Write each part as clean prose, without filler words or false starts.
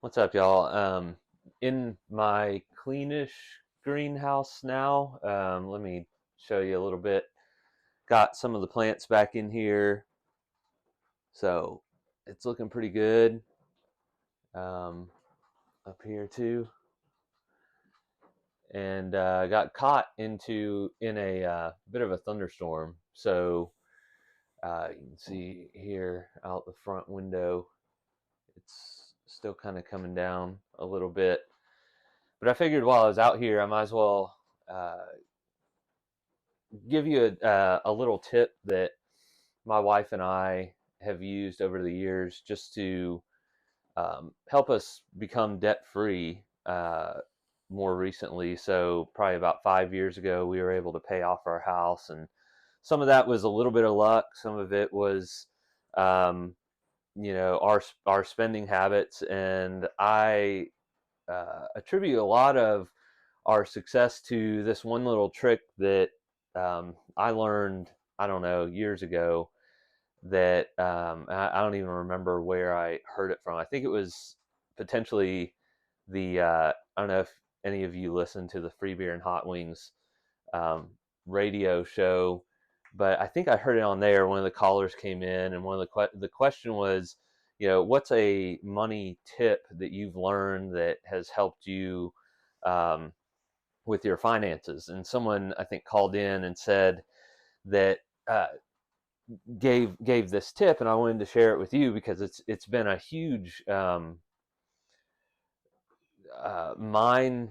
What's up, y'all? In my cleanish greenhouse now. Let me show you a little bit. Got some of the plants back in here, so it's looking pretty good. Um, Up here too, and got caught in a bit of a thunderstorm. So you can see here out the front window, it's still kind of coming down a little bit. But I figured while I was out here, I might as well give you a little tip that my wife and I have used over the years just to help us become debt free more recently. So, probably about 5 years ago, we were able to pay off our house, and some of that was a little bit of luck, some of it was. Um, our spending habits, and I attribute a lot of our success to this one little trick that I learned, I don't know, years ago. That I don't even remember where I heard it from. I think it was potentially I don't know if any of you listen to the Free Beer and Hot Wings um, radio show, but I think I heard it on there. One of the callers came in, and one of the question was, what's a money tip that you've learned that has helped you um, with your finances? And someone, I think, called in and said that gave this tip, and I wanted to share it with you because it's been a huge mind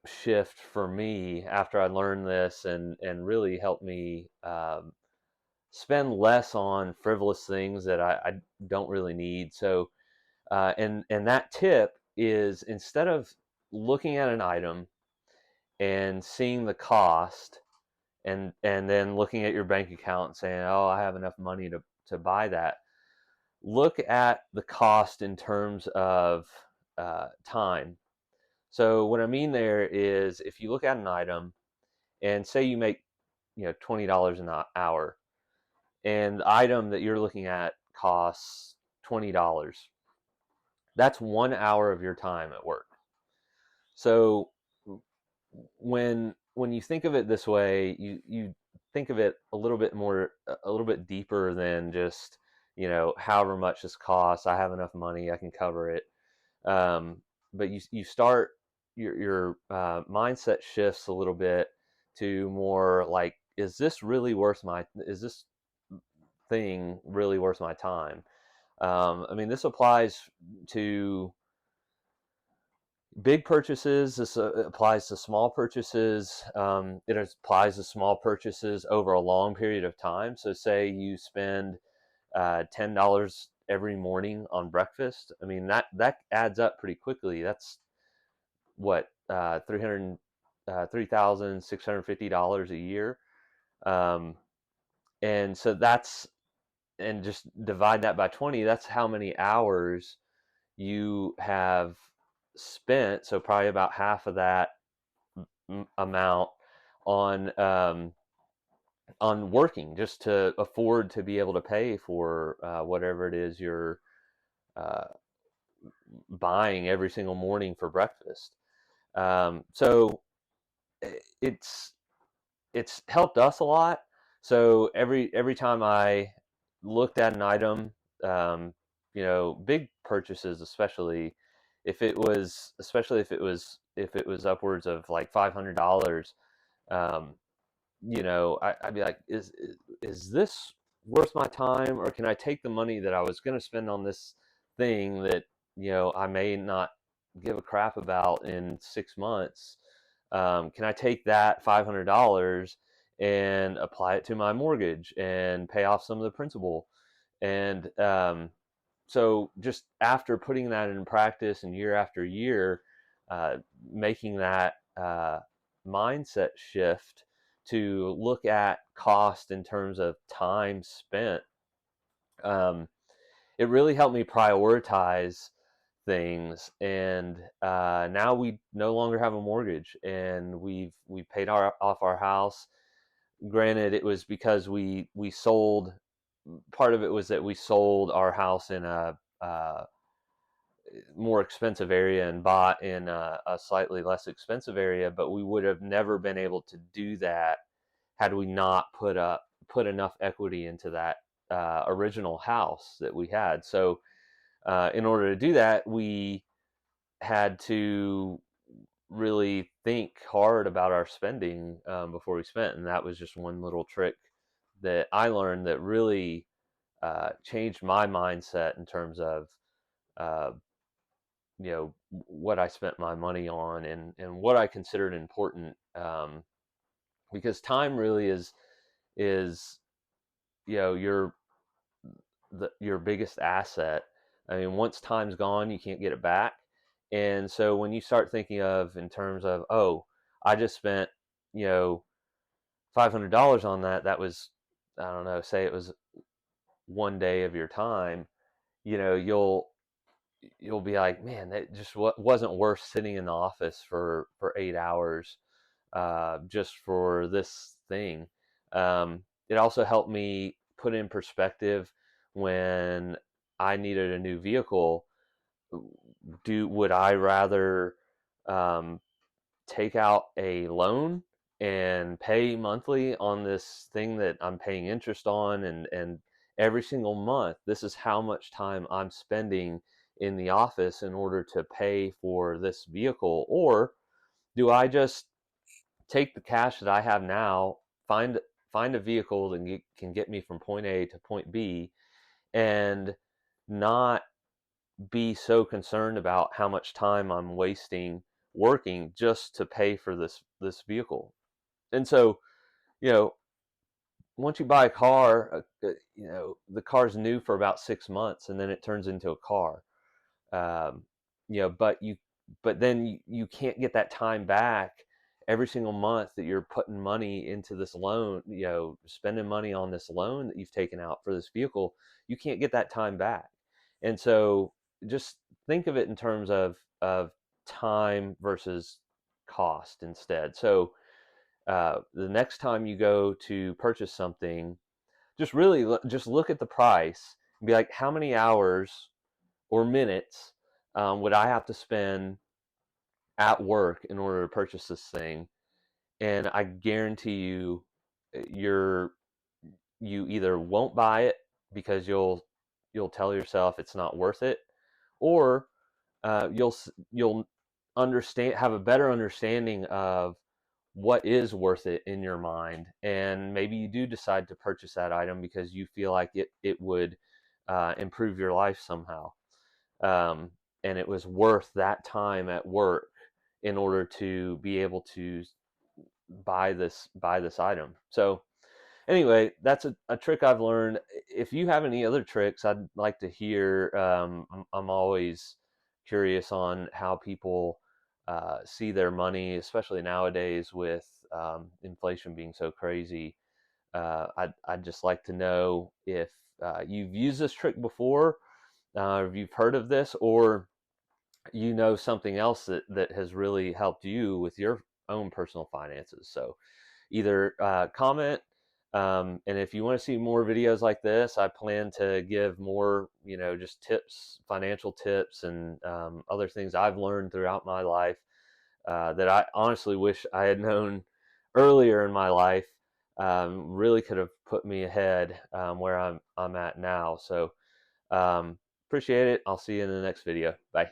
shift for me after I learned this, and really helped me spend less on frivolous things that I don't really need. So, and that tip is, instead of looking at an item and seeing the cost, and then looking at your bank account and saying, "Oh, I have enough money to buy that." Look at the cost in terms of time. So what I mean there is, if you look at an item and say you make $20 an hour, and the item that you're looking at costs $20, that's 1 hour of your time at work. So when you think of it this way, you think of it a little bit more, a little bit deeper than just, however much this costs. I have enough money, I can cover it. But you start your mindset shifts a little bit to more like, is this thing really worth my time? I mean, this applies to big purchases. This applies to small purchases. It applies to small purchases over a long period of time. So, say you spend $10 every morning on breakfast. I mean, that adds up pretty quickly. That's what, 3,650 dollars a year. Um, and so that's, and just divide that by 20. That's how many hours you have spent. So probably about half of that amount on working, just to afford to be able to pay for whatever it is you're uh, buying every single morning for breakfast. So it's it's helped us a lot. So every time I looked at an item, big purchases, especially if it was upwards of like $500, um, I'd be like, is this worth my time, or can I take the money that I was going to spend on this thing that I may not give a crap about in 6 months? Can I take that $500 and apply it to my mortgage and pay off some of the principal? And so, just after putting that in practice, and year after year, making that mindset shift to look at cost in terms of time spent, um, it really helped me prioritize things. And now we no longer have a mortgage, and we paid off our house. Granted, it was because we sold. Part of it was that we sold our house in a more expensive area and bought in a slightly less expensive area, but we would have never been able to do that had we not put enough equity into that original house that we had. So in order to do that, we had to really think hard about our spending before we spent, and that was just one little trick that I learned that really changed my mindset in terms of uh, what I spent my money on and what I considered important, because time really is your your biggest asset. I mean, once time's gone, you can't get it back. And so when you start thinking of in terms of, oh, I just spent, you know, $500 on that, that was, I don't know, say it was one day of your time, you'll be like, man, that just wasn't worth sitting in the office for 8 hours just for this thing. It also helped me put in perspective when I needed a new vehicle. Would I rather um, take out a loan and pay monthly on this thing that I'm paying interest on, and every single month this is how much time I'm spending in the office in order to pay for this vehicle? Or do I just take the cash that I have now, find a vehicle that can get me from point A to point B, and not be so concerned about how much time I'm wasting working just to pay for this vehicle? And so, you know, once you buy a car, the car's new for about 6 months, and then it turns into a car. um, but then you can't get that time back. Every single month that you're putting money into this loan, spending money on this loan that you've taken out for this vehicle, you can't get that time back. And so just think of it in terms of time versus cost instead. So the next time you go to purchase something, just really just look at the price and be like, how many hours or minutes would I have to spend at work in order to purchase this thing? And I guarantee you, you're you either won't buy it because you'll tell yourself it's not worth it, or you'll have a better understanding of what is worth it in your mind, and maybe you do decide to purchase that item because you feel like it would improve your life somehow, um, and it was worth that time at work in order to be able to buy this item. So anyway, that's a trick I've learned. If you have any other tricks, I'd like to hear. I'm always curious on how people see their money, especially nowadays with inflation being so crazy. I'd just like to know if you've used this trick before, if you've heard of this, or something else that has really helped you with your own personal finances. So either comment, and if you want to see more videos like this, I plan to give more, just tips, financial tips, and other things I've learned throughout my life that I honestly wish I had known earlier in my life. Really could have put me ahead where I'm at now. So appreciate it. I'll see you in the next video. Bye.